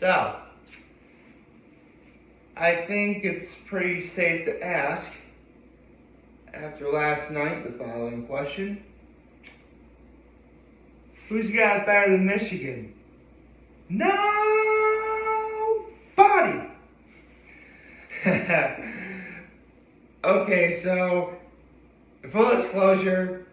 So, I think it's pretty safe to ask, after last night, the following question. Who's got it better than Michigan? Nobody! Okay, so, full disclosure,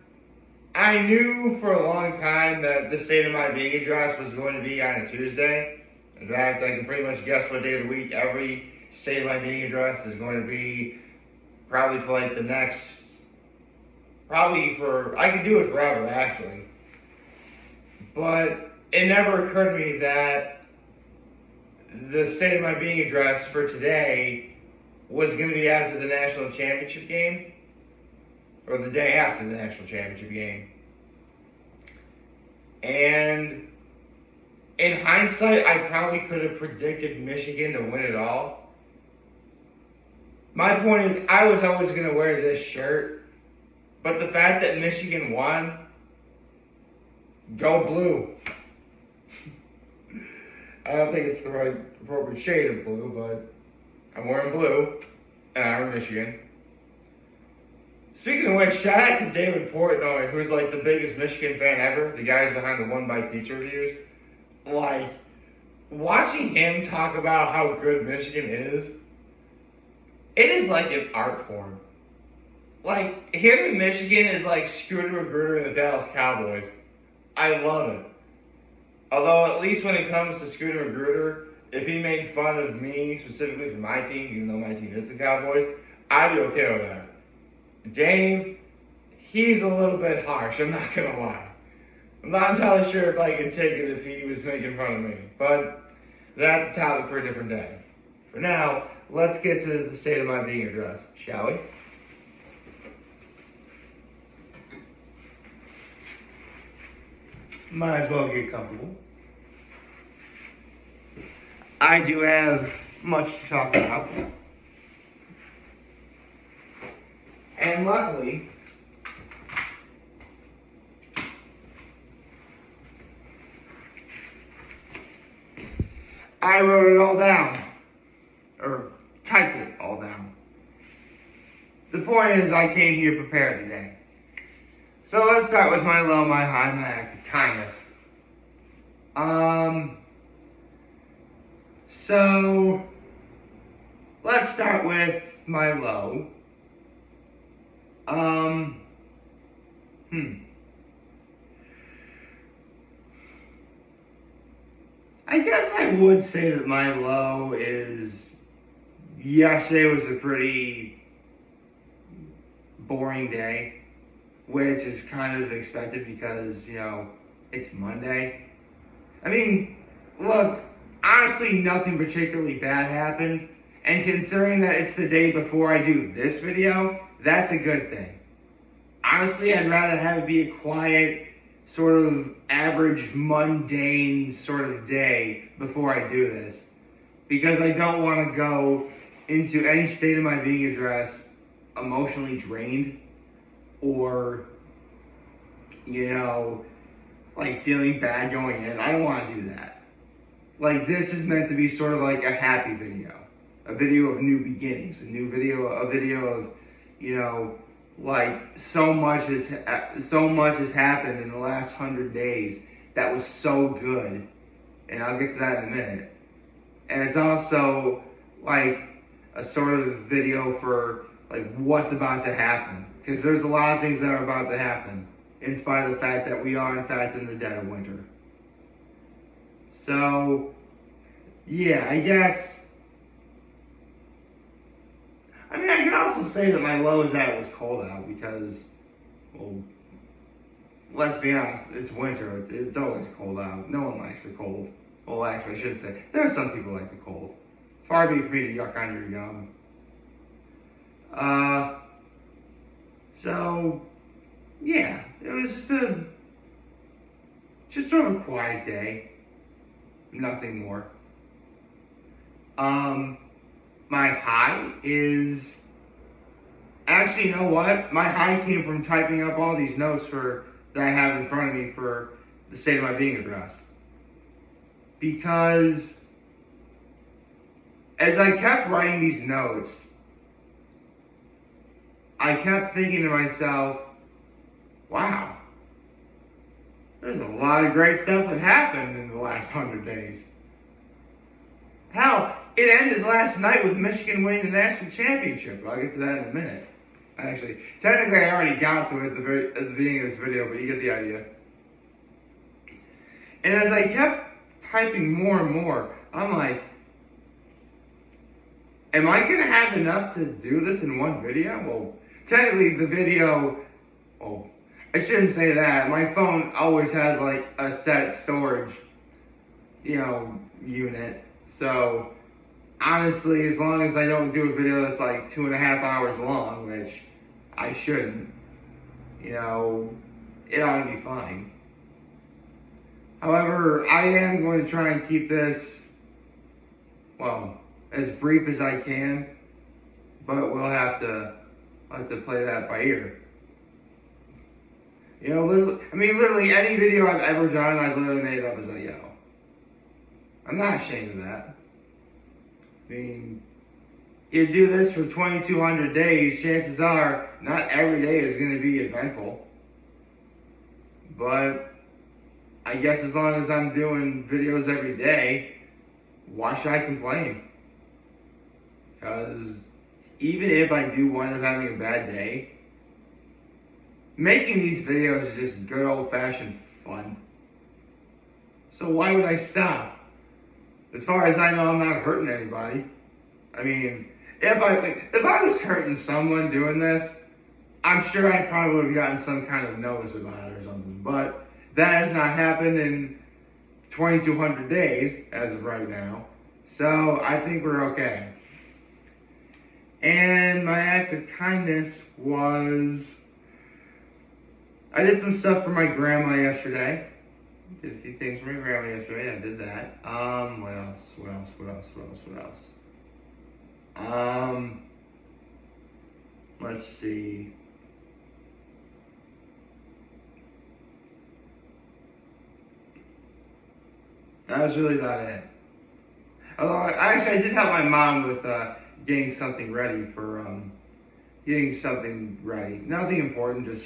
I knew for a long time that the state of my being address was going to be on a Tuesday. In fact, I can pretty much guess what day of the week every state of my being address is going to be, probably for like the next, I could do it forever actually. But it never occurred to me that the state of my being address for today was going to be after the national championship game, or the day after the national championship game. And in hindsight, I probably could have predicted Michigan to win it all. My point is, I was always going to wear this shirt, but the fact that Michigan won, go blue. I don't think it's the right appropriate shade of blue, but I'm wearing blue, and I'm in Michigan. Speaking of which, shout out to David Portnoy, who's like the biggest Michigan fan ever. The guy's behind the One Bite Pizza reviews. Like, watching him talk about how good Michigan is, it is like an art form. Like, him in Michigan is like Scooter Magruder and the Dallas Cowboys. I love it. Although, at least when it comes to Scooter Magruder, if he made fun of me, specifically for my team, even though my team is the Cowboys, I'd be okay with that. Dave, he's a little bit harsh, I'm not gonna lie. I'm not entirely sure if I could take it if he was making fun of me, but that's a topic for a different day. For now, let's get to the state of my being address, shall we? Might as well get comfortable. I do have much to talk about. And luckily, I wrote it all down, or typed it all down. The point is, I came here prepared today. So let's start with my low, my high, my act of kindness. So let's start with my low. I guess I would say that my low is, yesterday was a pretty boring day, which is kind of expected because, it's Monday. I mean, look, honestly, nothing particularly bad happened, and considering that it's the day before I do this video, that's a good thing. Honestly, I'd rather have it be a quiet, sort of average, mundane sort of day before I do this. Because I don't want to go into any state of my being address emotionally drained or, like feeling bad going in. I don't want to do that. Like, this is meant to be sort of like a happy video. A video of new beginnings. A video of, like so much has happened in the last 100 days that was so good, and I'll get to that in a minute. And it's also like a sort of video for like what's about to happen, because there's a lot of things that are about to happen, in spite of the fact that we are in fact in the dead of winter. So yeah, I guess. I mean, I can also say that my low is that it was cold out because, well, let's be honest, it's winter. It's always cold out. No one likes the cold. Well, actually, I shouldn't say. There are some people like the cold. Far be it for me to yuck on your yum. So, yeah, it was just sort of a quiet day. Nothing more. My high is, actually, you know what? My high came from typing up all these notes that I have in front of me for the state of my being address. Because as I kept writing these notes, I kept thinking to myself, wow, there's a lot of great stuff that happened in the last 100 days. Hell, it ended last night with Michigan winning the national championship. I'll get to that in a minute. Actually, technically I already got to it at the beginning of this video, but you get the idea. And as I kept typing more and more, I'm like, am I going to have enough to do this in one video? Well, technically the video, well, I shouldn't say that. My phone always has like a set storage, unit. So, honestly, as long as I don't do a video that's like 2.5 hours long, which I shouldn't, it ought to be fine. However, I am going to try and keep this, as brief as I can, but we'll have to play that by ear. Literally any video I've ever done, I've literally made it up as I go. I'm not ashamed of that. You do this for 2,200 days, chances are not every day is going to be eventful. But I guess as long as I'm doing videos every day, why should I complain? Because even if I do wind up having a bad day, making these videos is just good old-fashioned fun. So why would I stop? As far as I know, I'm not hurting anybody. If I was hurting someone doing this, I'm sure I probably would have gotten some kind of notice about it or something. But that has not happened in 2,200 days as of right now. So I think we're okay. And my act of kindness was, I did some stuff for my grandma yesterday. Did a few things for my grandma yesterday. I did that. What else? Let's see. That was really about it. Although, I did help my mom with getting something ready. Nothing important, just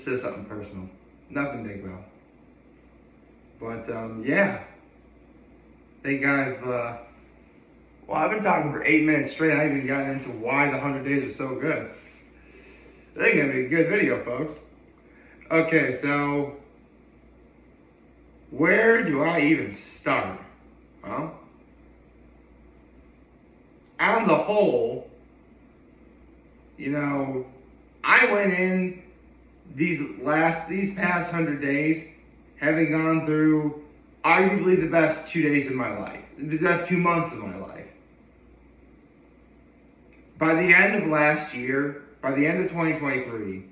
something personal. Nothing big though. But, yeah. I think I've been talking for 8 minutes straight. I haven't even gotten into why the 100 days are so good. I think it's going to be a good video, folks. Okay, so where do I even start? Well, on the whole, I went in these past 100 days having gone through arguably the best 2 days of my life, the best 2 months of my life. By the end of last year, by the end of 2023,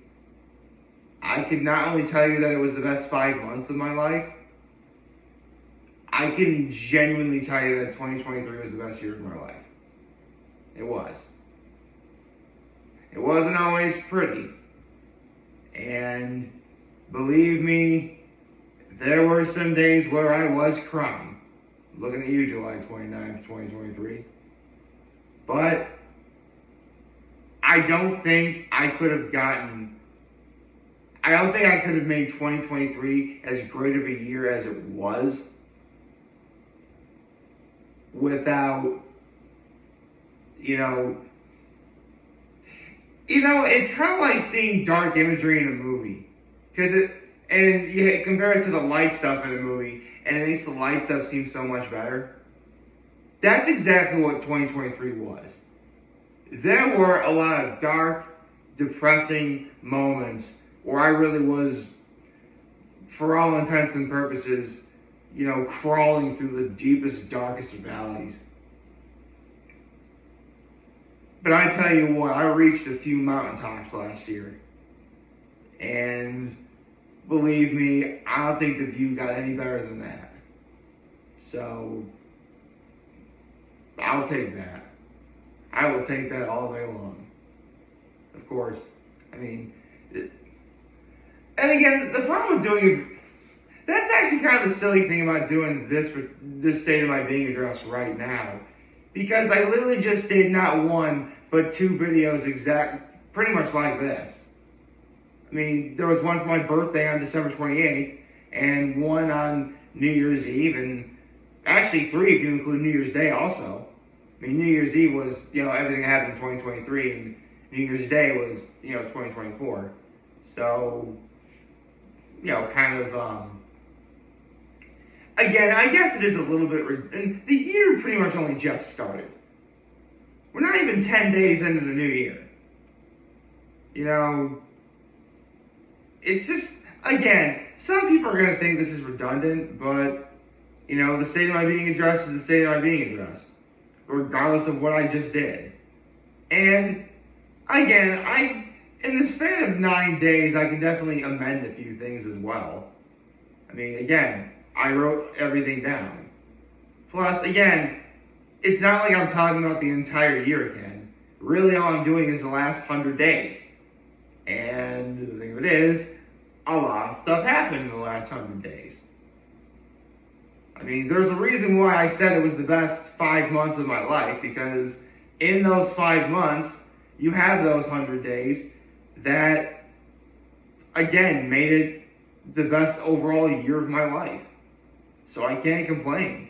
I could not only tell you that it was the best 5 months of my life, I can genuinely tell you that 2023 was the best year of my life. It was. It wasn't always pretty. And believe me, there were some days where I was crying. Looking at you, July 29th, 2023. But I don't think I could have made 2023 as great of a year as it was without, it's kind of like seeing dark imagery in a movie. And you compare it to the light stuff in a movie, and it makes the light stuff seem so much better. That's exactly what 2023 was. There were a lot of dark, depressing moments where I really was, for all intents and purposes, crawling through the deepest, darkest valleys. But I tell you what, I reached a few mountaintops last year. And believe me, I don't think the view got any better than that. So, I'll take that. I will take that all day long. Of course. And again, the problem with doing, that's actually kind of the silly thing about doing this State of My Being address right now, Because I literally just did not one, but two videos pretty much like this. I mean, there was one for my birthday on December 28th, and one on New Year's Eve, and actually 3 if you include New Year's Day also. I mean, New Year's Eve was, everything that happened in 2023, and New Year's Day was, 2024. So, kind of, again, I guess it is a little bit, and the year pretty much only just started. We're not even 10 days into the new year. It's just, again, some people are going to think this is redundant, but, the State of My Being address is the State of My Being address, regardless of what I just did. And, again, in the span of 9 days, I can definitely amend a few things as well. I mean, again, I wrote everything down. Plus, again, it's not like I'm talking about the entire year again. Really, all I'm doing is the last 100 days. And the thing of it is, a lot of stuff happened in the last 100 days. I mean, there's a reason why I said it was the best 5 months of my life, because in those 5 months, you have those 100 days that, again, made it the best overall year of my life. So I can't complain.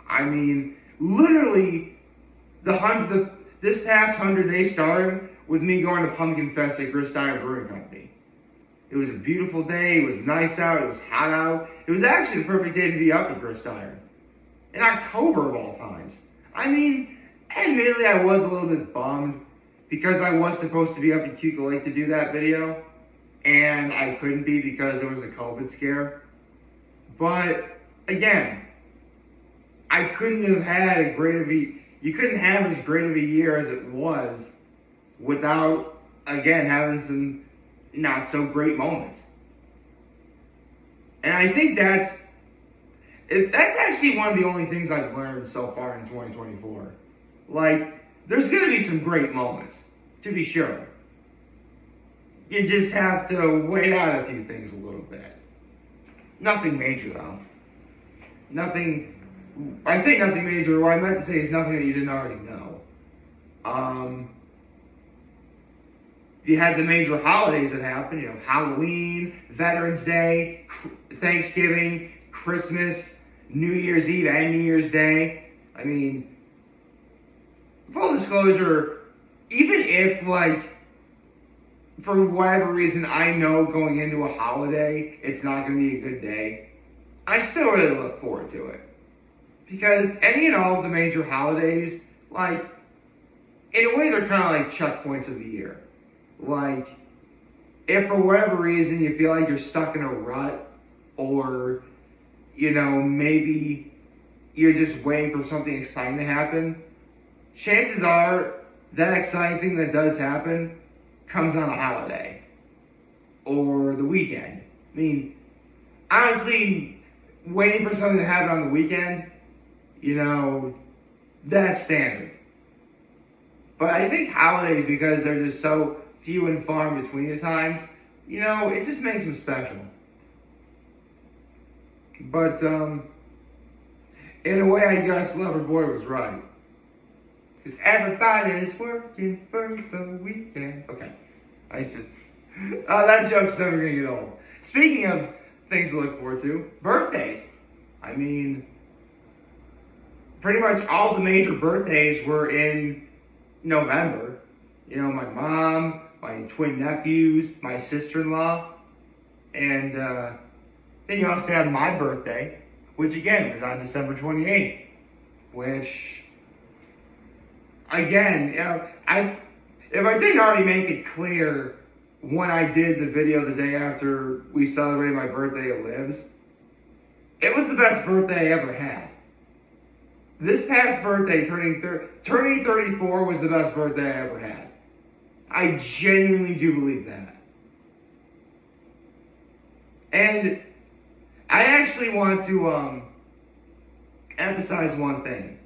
I mean, literally, this past 100 days started with me going to Pumpkin Fest at Grist Iron Brewing Company. It was a beautiful day. It was nice out. It was hot out. It was actually the perfect day to be up at Grist Iron. In October of all times. I mean, admittedly, I was a little bit bummed because I was supposed to be up in Cuca Lake to do that video, and I couldn't be because there was a COVID scare. But, again, I couldn't have had you couldn't have as great of a year as it was without, again, having some not so great moments. And I think that's actually one of the only things I've learned so far in 2024. Like, there's going to be some great moments, to be sure. You just have to wait out a few things a little bit. Nothing major, though. I say nothing major, what I meant to say is nothing that you didn't already know. You had the major holidays that happened, Halloween, Veterans Day, Thanksgiving, Christmas, New Year's Eve, and New Year's Day. I mean, full disclosure, even if, for whatever reason, I know going into a holiday, it's not going to be a good day, I still really look forward to it. Because any and all of the major holidays, in a way, they're kind of like checkpoints of the year. If for whatever reason you feel like you're stuck in a rut, or, maybe you're just waiting for something exciting to happen, chances are that exciting thing that does happen comes on a holiday or the weekend. I mean, honestly, waiting for something to happen on the weekend, that's standard. But I think holidays, because they're just so few and far in between at times, it just makes them special. But, in a way, I guess Loverboy was right. Because everybody's working for the weekend. Okay. That joke's never going to get old. Speaking of things to look forward to, birthdays. I mean, pretty much all the major birthdays were in November. My mom, my twin nephews, my sister-in-law, and then you also have my birthday, which again was on December 28th, which, again, if I didn't already make it clear when I did the video the day after we celebrated my birthday at Liv's, it was the best birthday I ever had. This past birthday, turning 34, was the best birthday I ever had. I genuinely do believe that. And I actually want to emphasize one thing.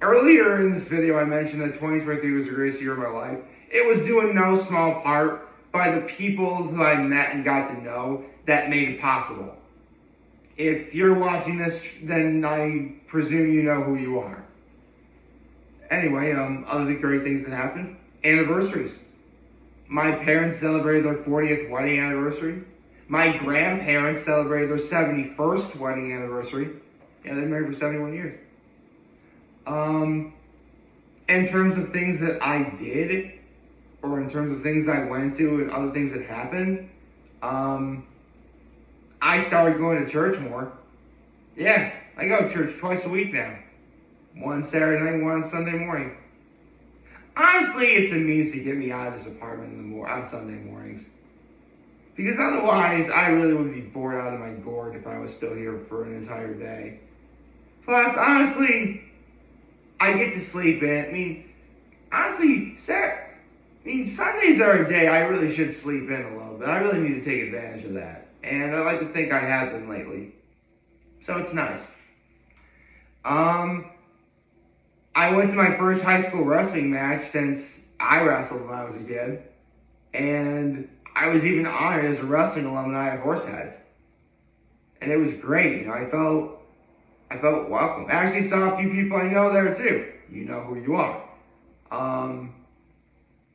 Earlier in this video, I mentioned that 2023 was the greatest year of my life. It was due in no small part by the people who I met and got to know that made it possible. If you're watching this, then I presume you know who you are. anyway, other great things that happened. Anniversaries. My parents celebrated their 40th wedding anniversary. My grandparents celebrated their 71st wedding anniversary. Yeah, they've been married for 71 years. In terms of things that I did, or in terms of things I went to and other things that happened, I started going to church more. Yeah, I go to church twice a week now. One Saturday night, one Sunday morning. Honestly, it's a means to get me out of this apartment on Sunday mornings. Because otherwise, I really would be bored out of my gourd if I was still here for an entire day. Plus, honestly, I get to sleep in. I mean, honestly, Sundays are a day I really should sleep in a little bit. I really need to take advantage of that. And I like to think I have been lately. So it's nice. I went to my first high school wrestling match since I wrestled when I was a kid. And I was even honored as a wrestling alumni at Horseheads. And it was great. I felt welcome. I actually saw a few people I know there too. You know who you are.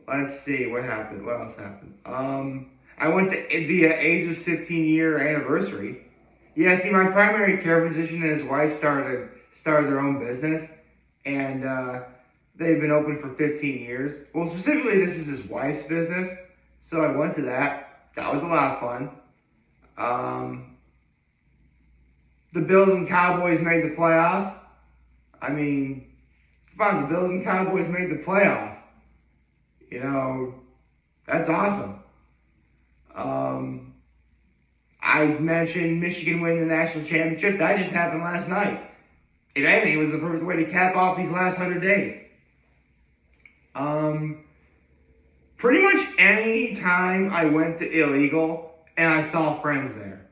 Let's see what happened. What else happened? I went to the Ages 15-year anniversary. Yeah, see, my primary care physician and his wife started their own business, and they've been open for 15 years. Well, specifically, this is his wife's business, so I went to that. That was a lot of fun. The Bills and Cowboys made the playoffs. I mean, come on, the Bills and Cowboys made the playoffs. You know, that's awesome. I mentioned Michigan winning the national championship. That just happened last night. If anything, it was the perfect way to cap off these last 100 days. Pretty much any time I went to illegal and I saw friends there.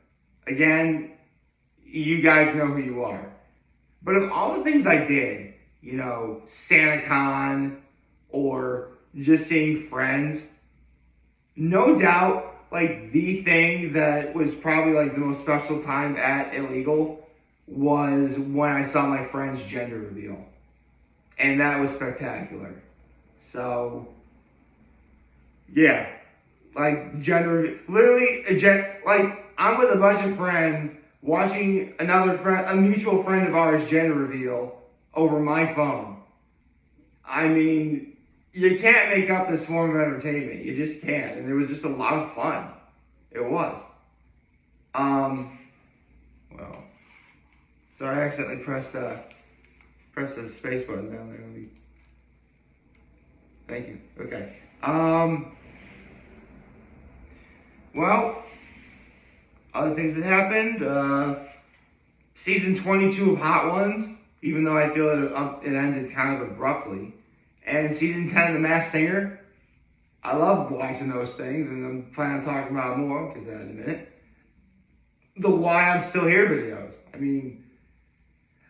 Again, you guys know who you are. But of all the things I did, you know, SantaCon or just seeing friends, no doubt, like, the thing that was probably, like, the most special time at illegal was when I saw my friend's gender reveal. And that was spectacular. So, yeah. Like, like, I'm with a bunch of friends watching a mutual friend of ours gender reveal over my phone. I mean, you can't make up this form of entertainment. You just can't. And it was just a lot of fun. It was. Well, sorry, I accidentally pressed the space button down there. Thank you. Okay. Well, other things that happened. Season 22 of Hot Ones, even though I feel it ended kind of abruptly. And season 10 of The Masked Singer. I love watching those things, and I'm planning on talking about more, because that in a minute. The Why I'm Still Here videos. I mean,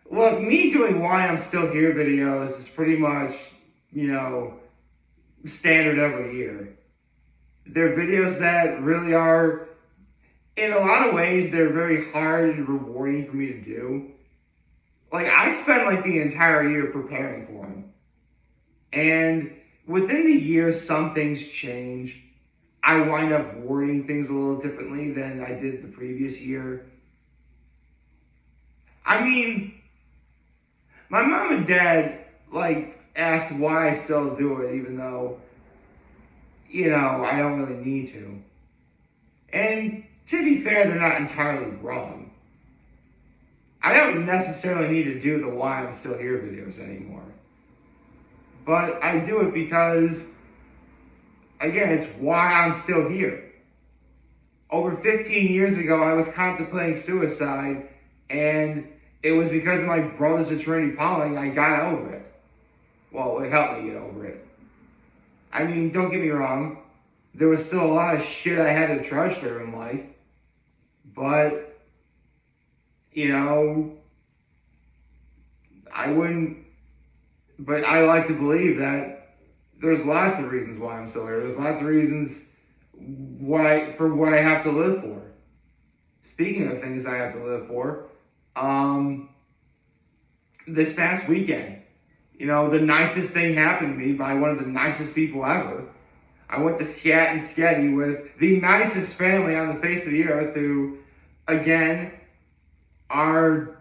look, me doing Why I'm Still Here videos is pretty much, you know, standard every year. They're videos that really are, in a lot of ways, they're very hard and rewarding for me to do. Like, I spend, like, the entire year preparing for them. And within the year, some things change. I wind up wording things a little differently than I did the previous year. I mean, my mom and dad, like, asked why I still do it, even though, you know, I don't really need to. And to be fair, they're not entirely wrong. I don't necessarily need to do the Why I'm Still Here videos anymore. But I do it because, again, it's why I'm still here. Over 15 years ago, I was contemplating suicide, and it was because of my brother's attorney Pauling I got over it. Well, it helped me get over it. I mean, don't get me wrong, there was still a lot of shit I had to trudge through in life, but, you know, but I like to believe that there's lots of reasons why I'm still here. There's lots of reasons for what I have to live for. Speaking of things I have to live for, this past weekend, the nicest thing happened to me by one of the nicest people ever. I went to Scat and Sketty with the nicest family on the face of the earth, who, again, are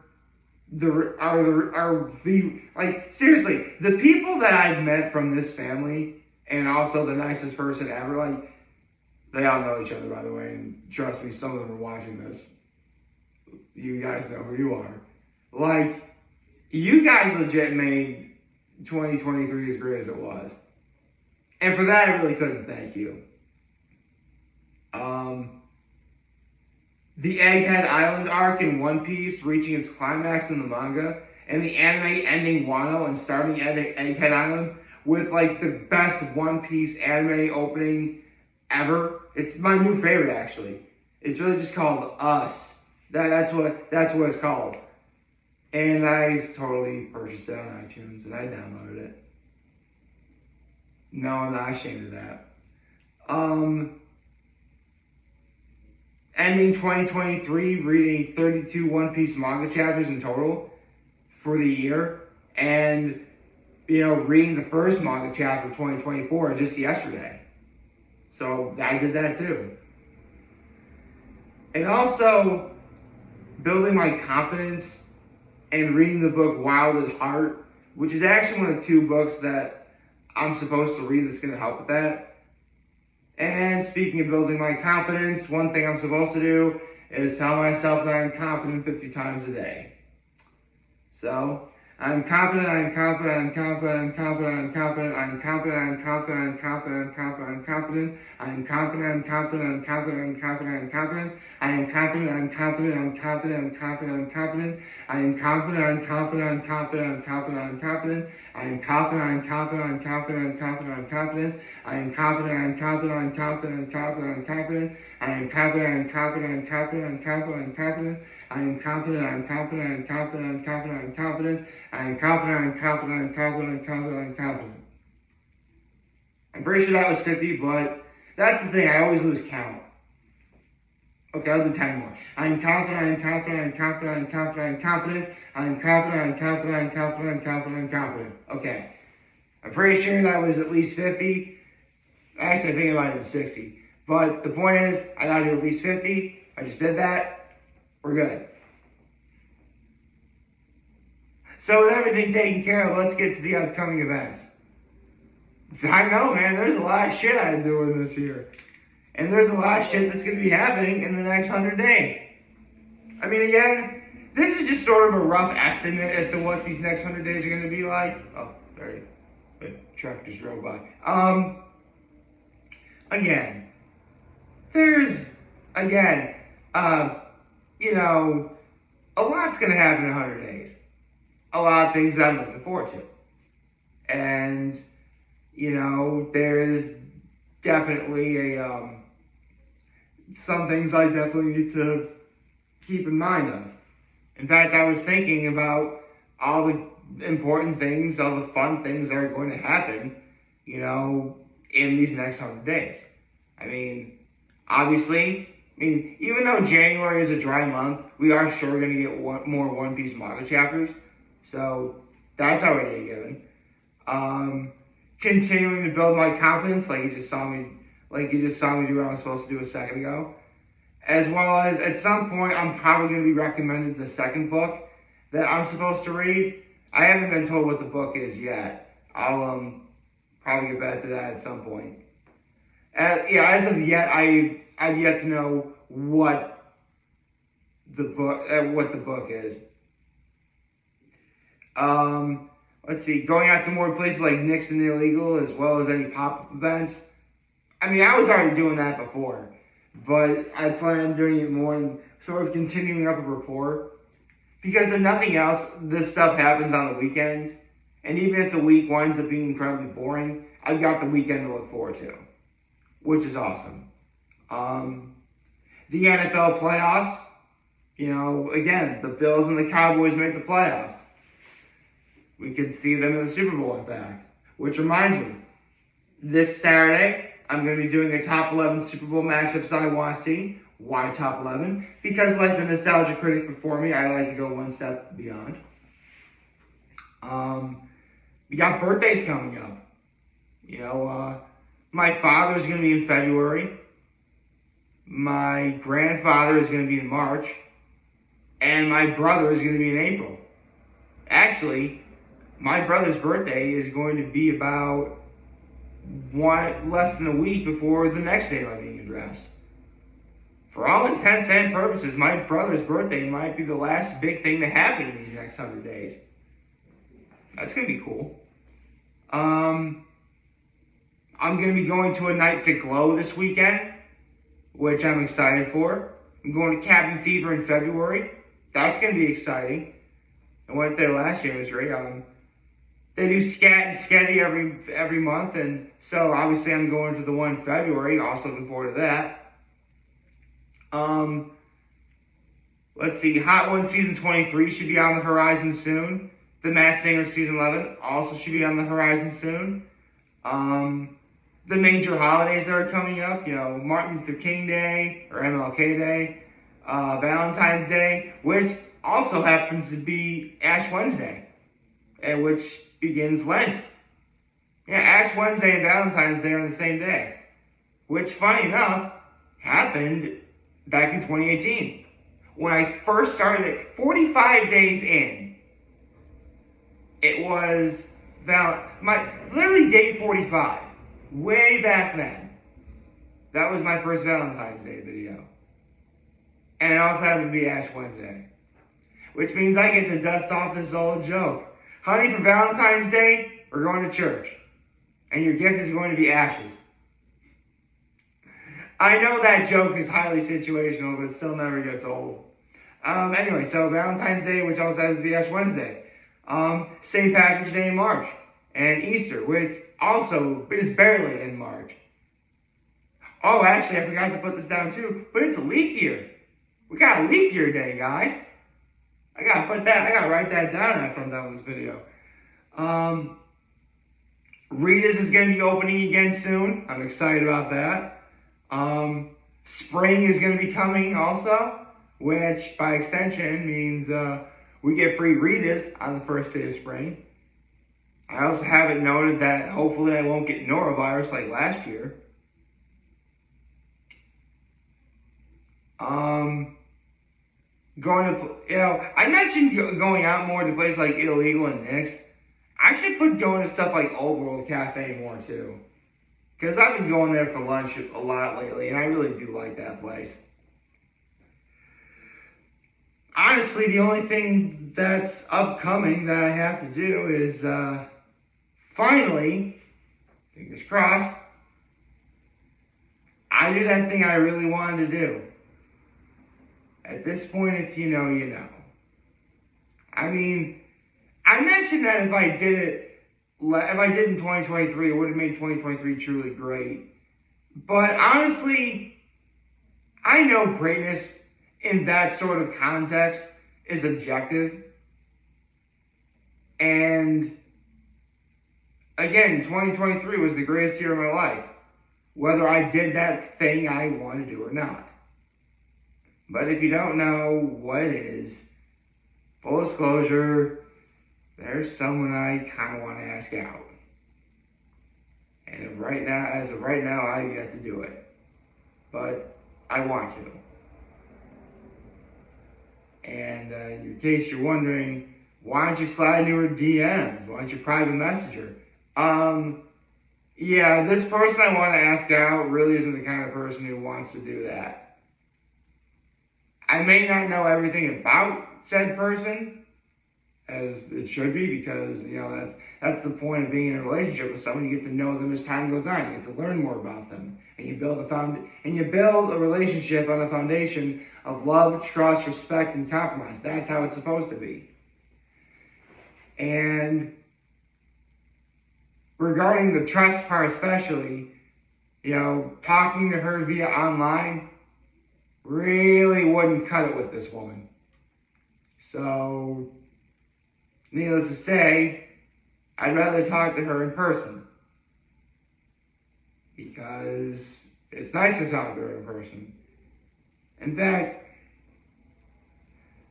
seriously, the people that I've met from this family, and also the nicest person ever, like, they all know each other, by the way, and trust me, some of them are watching this. You guys know who you are. Like, you guys legit made 2023 as great as it was. And for that, I really couldn't thank you. The Egghead Island arc in One Piece reaching its climax in the manga, and the anime ending Wano and starting Egghead Island with like the best One Piece anime opening ever. It's my new favorite, actually. It's really just called Us. That's what it's called. And I totally purchased it on iTunes and I downloaded it. No, I'm not ashamed of that. Ending 2023, reading 32 One Piece manga chapters in total for the year, and reading the first manga chapter of 2024 just yesterday. So I did that too. And also building my confidence and reading the book Wild at Heart, which is actually one of the 2 books that I'm supposed to read that's going to help with that. And speaking of building my confidence, one thing I'm supposed to do is tell myself that I'm confident 50 times a day. So, I'm confident, I'm confident, I'm confident, I'm confident, I'm confident, I'm confident, I'm confident, I'm confident, I'm confident, I'm confident, I'm confident, I'm confident, I'm confident, I'm confident, I am confident, I'm confident, I'm confident, I'm confident, I'm confident, I am confident, I'm confident, I'm confident, I'm confident, I'm confident, I am confident, I'm confident, I'm confident, I'm confident, I'm confident, I am confident, I'm confident, I'm confident, I'm confident, I'm confident, I am confident, I'm confident, I'm confident, I'm confident, I'm confident, I am confident, I'm confident, I'm confident, I'm confident, I'm confident, I am confident, I'm confident, I'm confident, I'm confident, I'm confident. I'm pretty sure that was 50, but that's the thing, I always lose count. Okay, I'll do 10 more. I am confident, I am confident, I am confident, I am confident, I am confident, I am confident, I am confident, I am confident, I am confident, I am confident. Okay. I'm pretty sure that was at least 50. Actually, I think it might have been 60. But the point is, I gotta do at least 50. I just did that. We're good. So with everything taken care of, let's get to the upcoming events. I know, man, there's a lot of shit I'm doing this year. And there's a lot of shit that's going to be happening in the next 100 days. I mean, again, this is just sort of a rough estimate as to what these next 100 days are going to be like. Oh, sorry. The truck just drove by. Again, there's, a lot's going to happen in 100 days. A lot of things I'm looking forward to. And, there's definitely some things I definitely need to keep in mind of. In fact, I was thinking about all the important things, all the fun things that are going to happen, in these next 100 days. I mean, obviously, even though January is a dry month, we are sure going to get more One Piece manga chapters. So, that's already a given. Continuing to build my confidence, like you just saw me do what I was supposed to do a second ago. As well as, at some point, I'm probably going to be recommended the second book that I'm supposed to read. I haven't been told what the book is yet. I'll probably get back to that at some point. As of yet, I've yet to know what the book is. Let's see, going out to more places like Nick's and the Illegal, as well as any pop-up events. I was already doing that before, but I plan on doing it more and sort of continuing up a rapport. Because if nothing else, this stuff happens on the weekend, and even if the week winds up being incredibly boring, I've got the weekend to look forward to, which is awesome. The NFL playoffs, again, the Bills and the Cowboys make the playoffs. We could see them in the Super Bowl, in fact. Which reminds me, this Saturday, I'm going to be doing a top 11 Super Bowl matchups I want to see. Why top 11? Because like the nostalgia critic before me, I like to go one step beyond. We got birthdays coming up. My father's going to be in February. My grandfather is going to be in March. And my brother is going to be in April. Actually, my brother's birthday is going to be about less than a week before the next day of my being addressed. For all intents and purposes, my brother's birthday might be the last big thing to happen in these next 100 days. That's going to be cool. I'm going to be going to a night to glow this weekend, which I'm excited for. I'm going to Cabin Fever in February. That's going to be exciting. I went there last year. It was great. They do Scat and Sketty every month, and so obviously I'm going to the one in February. Also looking forward to that. Let's see. Hot Ones Season 23 should be on the horizon soon. The Masked Singer Season 11 also should be on the horizon soon. The major holidays that are coming up, Martin Luther King Day or MLK Day, Valentine's Day, which also happens to be Ash Wednesday, which begins Lent. Yeah, Ash Wednesday and Valentine's Day are on the same day, which, funny enough, happened back in 2018. When I first started, 45 days in, it was literally day 45, way back then. That was my first Valentine's Day video. And it also happened to be Ash Wednesday, which means I get to dust off this old joke. Honey, for Valentine's Day, we're going to church. And your gift is going to be ashes. I know that joke is highly situational, but it still never gets old. Anyway, so Valentine's Day, which also has to be Ash Wednesday. St. Patrick's Day in March. And Easter, which also is barely in March. Oh, actually, I forgot to put this down too, but it's a leap year. We got a leap year day, guys. I gotta write that down after I'm done with this video. Rita's is gonna be opening again soon. I'm excited about that. Spring is gonna be coming also, which by extension means we get free Rita's on the first day of spring. I also have it noted that hopefully I won't get norovirus like last year. I mentioned going out more to places like Illegal and Nick's. I should put going to stuff like Old World Cafe more too. Because I've been going there for lunch a lot lately, and I really do like that place. Honestly, the only thing that's upcoming that I have to do is finally, fingers crossed, I do that thing I really wanted to do. At this point, if you know, you know. I mean, I mentioned that if I did in 2023, it would have made 2023 truly great. But honestly, I know greatness in that sort of context is objective. And again, 2023 was the greatest year of my life, whether I did that thing I want to do or not. But if you don't know what it is, full disclosure, there's someone I kind of want to ask out. And as of right now, I've yet to do it. But I want to. And in case you're wondering, why don't you slide into her DMs? Why don't you private messenger? Yeah, this person I want to ask out really isn't the kind of person who wants to do that. I may not know everything about said person, as it should be, because, that's the point of being in a relationship with someone. You get to know them as time goes on. You get to learn more about them. And you build a relationship on a foundation of love, trust, respect, and compromise. That's how it's supposed to be. And regarding the trust part especially, talking to her via online really wouldn't cut it with this woman. So, needless to say, I'd rather talk to her in person. Because it's nice to talk to her in person. In fact,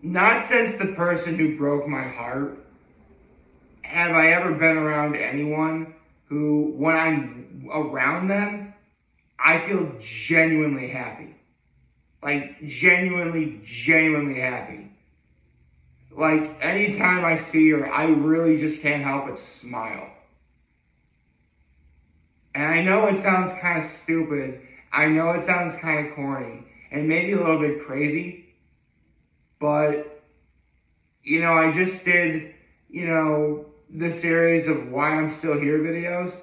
not since the person who broke my heart have I ever been around anyone who, when I'm around them, I feel genuinely happy. Like, genuinely happy. Like, anytime I see her, I really just can't help but smile. And I know it sounds kind of stupid. I know it sounds kind of corny. And maybe a little bit crazy. But, you know, I just did, you know, the series of Why I'm Still Here videos.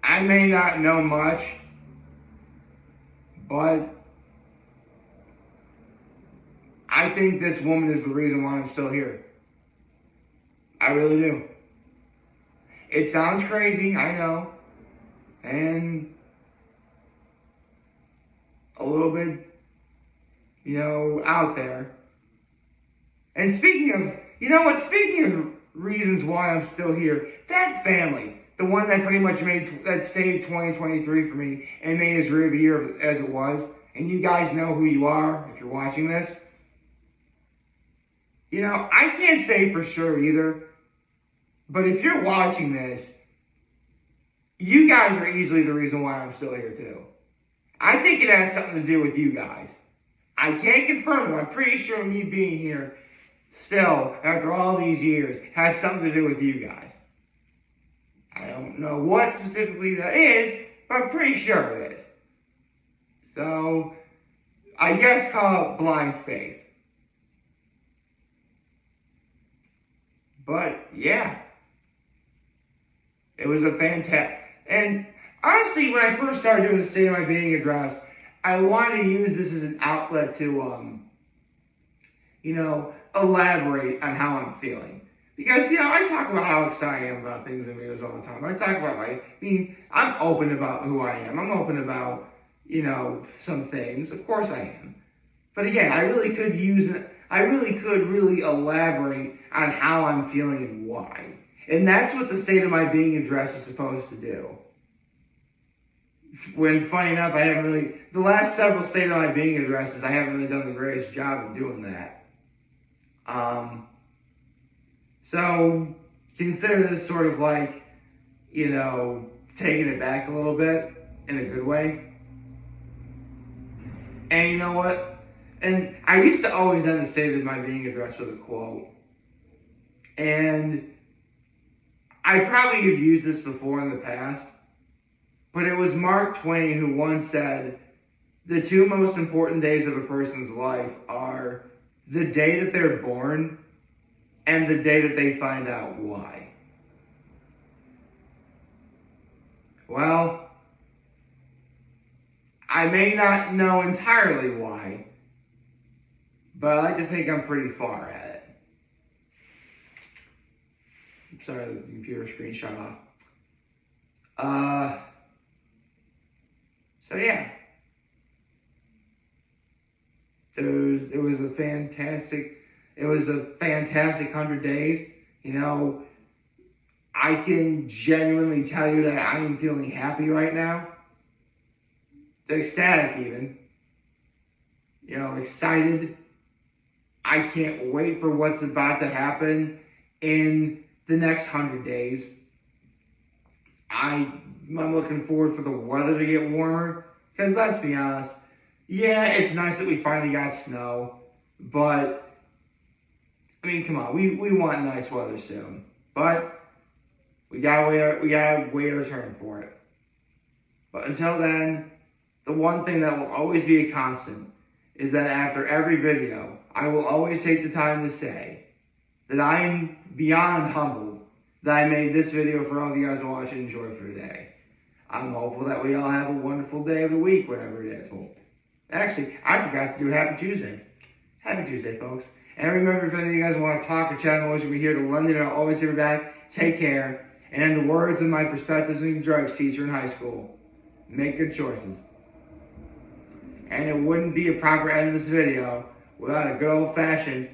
I may not know much, but I think this woman is the reason why I'm still here. I really do. It sounds crazy, I know, and a little bit, you know, out there. And speaking of reasons why I'm still here, that family, the one that pretty much saved 2023 for me and made as great of a year as it was, and you guys know who you are if you're watching this. You know, I can't say for sure either, but if you're watching this, you guys are easily the reason why I'm still here too. I think it has something to do with you guys. I can't confirm it. I'm pretty sure me being here still, after all these years, has something to do with you guys. I don't know what specifically that is, but I'm pretty sure it is. So, I guess call it blind faith. But, yeah. It was a fantastic... And, honestly, when I first started doing the State of My Being address, I wanted to use this as an outlet to, you know, elaborate on how I'm feeling. Because, you know, I talk about how excited I am about things in videos all the time. I talk about I'm open about who I am. I'm open about, you know, some things. Of course I am. But again, I really could really elaborate on how I'm feeling and why. And that's what the State of My Being address is supposed to do. When, funny enough, the last several State of My Being addresses, I haven't really done the greatest job of doing that. So, consider this sort of like, you know, taking it back a little bit in a good way. And you know what? And I used to always end the State of My Being address with a quote. And I probably have used this before in the past, but it was Mark Twain who once said, the two most important days of a person's life are the day that they're born and the day that they find out why. Well, I may not know entirely why, but I like to think I'm pretty far at it. I'm sorry, the computer screen shut off. So yeah. It was a fantastic 100 days. You know, I can genuinely tell you that I am feeling happy right now. Ecstatic even. You know, excited. I can't wait for what's about to happen in the next 100 days. I'm looking forward for the weather to get warmer. Because let's be honest, yeah, it's nice that we finally got snow, but, I mean, come on, we want nice weather soon, but we gotta wait our turn for it. But until then, the one thing that will always be a constant is that after every video, I will always take the time to say that I am beyond humbled that I made this video for all of you guys to watch and enjoy for today. I'm hopeful that we all have a wonderful day of the week, whatever it is. Well, actually, I forgot to do Happy Tuesday. Happy Tuesday, folks. And remember, if any of you guys want to talk or chat, I'm always be here to lend it. I'll always have your back. Take care. And in the words of my perspectives and drugs teacher in high school, make good choices. And it wouldn't be a proper end of this video without a good old-fashioned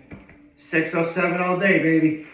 607 all day, baby.